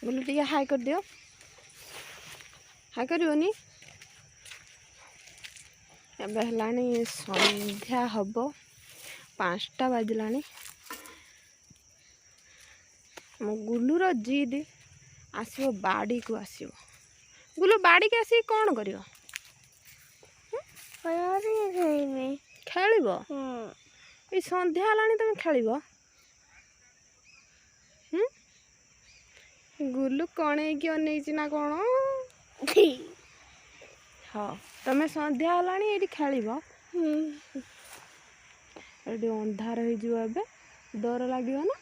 गुलू T high कर दियो high करनी एबे संध्या हम 5टा बाजला मो गुलूर जिद आसो बाड़ी को आसो गुलू बाड़ी के आसिक कौन कर खेल संध्या है तुम खेल गुलू कण ना कौन हाँ तुम संध्या है ये खेल अंधार हो डर लगे ना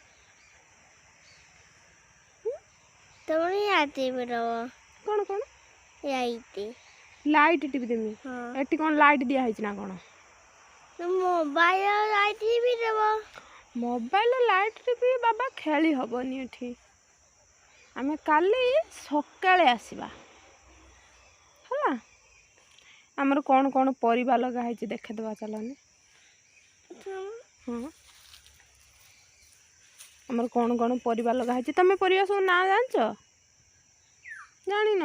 कौन कौन लाइट टीवी देमी एटी कौन लाइट दिया है ना कौन मोबाइल लाइट टीवी बाबा खेली हबनी एठी आमे काली सकाळे आसीबा हला हमर कौन कौन परिबा लगा है देखे दवा चलनी हाँ हमर कौन कौन परिबा लगा है तमे परिबा सब ना जानछ जानी न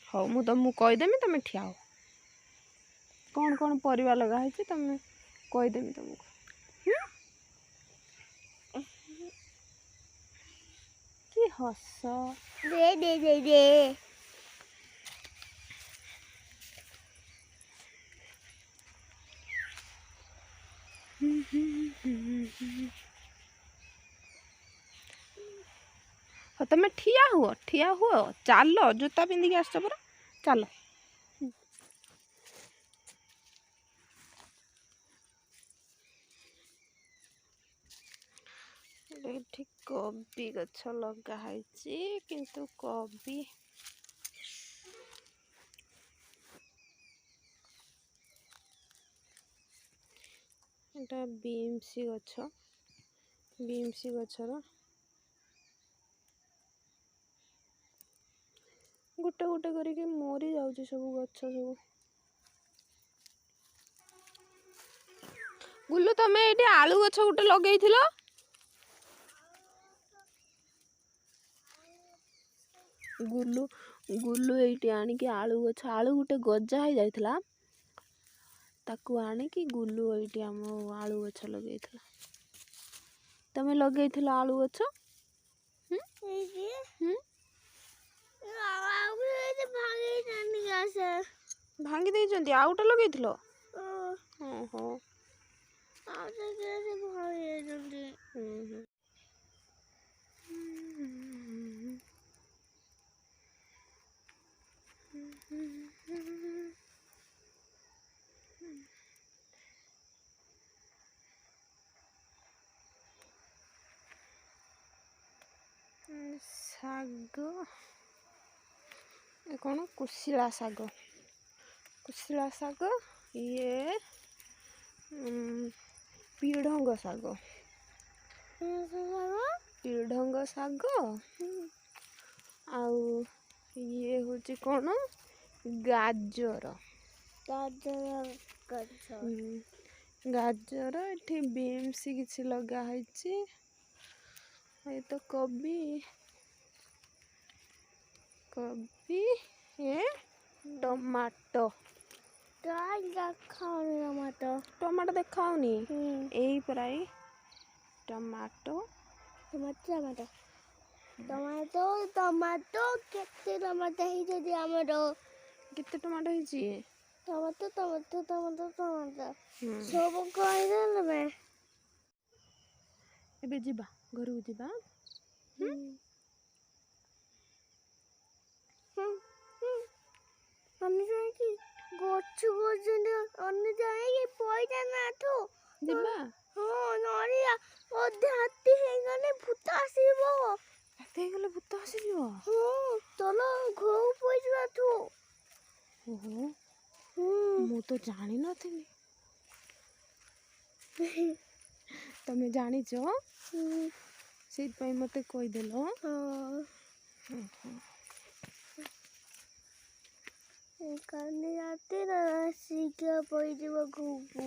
हो मु तुमको कहीदेमी तुम ठिया हो कौन कौन परिबा लगा है तुम कहीदेमी तुमको कि हस दे दे दे दे तुम ठिया हुआ चलो जूता पिंधिक आस परा चलो ये कबी गछ लगाई किंतु कबी एटा बीमसी गछर गोटे गोटे करके मरी जाउची सब गछ सब गुल्लू तमे एटी आलू गछ गोटे लगेइथिलो गुल्लू गुल्लू एटी आनी कि आलू गछ आलू गोटे गजा हो जाइथिला ताकू आनी कि गुल्लू एटी हम आलू गछ लगेइथिला तमे लगेइथिलो आलू गछ भांगी देइचंती आउटा लगेइथिलो ओहो साग कौन कुशिला साग ये पीढ़ंग साग आउ ये हूँ कौन गाजर गाजर ये बीम्स किसी लगा है ये तो कबी ये टमाटो टमाटो देखाऊनी यही प्राय टमाटो टमाटो केते टमाटो ही जदी हमरो केते टमाटो ही टमाटो सब कहि देलबे एबे जिबा घर को जिबा हम जाई गोछु गोजने अन्य जाई पयजा नाठो जिबा हां नरिया ओधे हाथी हे गने भूत आसीबो हाथी गले भूत आसीबो हां चलो घर पयजा नाठो ओहो मु तो जानी नथिनी तमे जानी छो सेत पई मते कहि देलो करने आते ना सीखा पयजा घूमू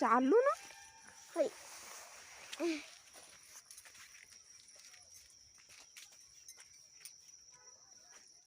ଚାଲୁନ। ହଇ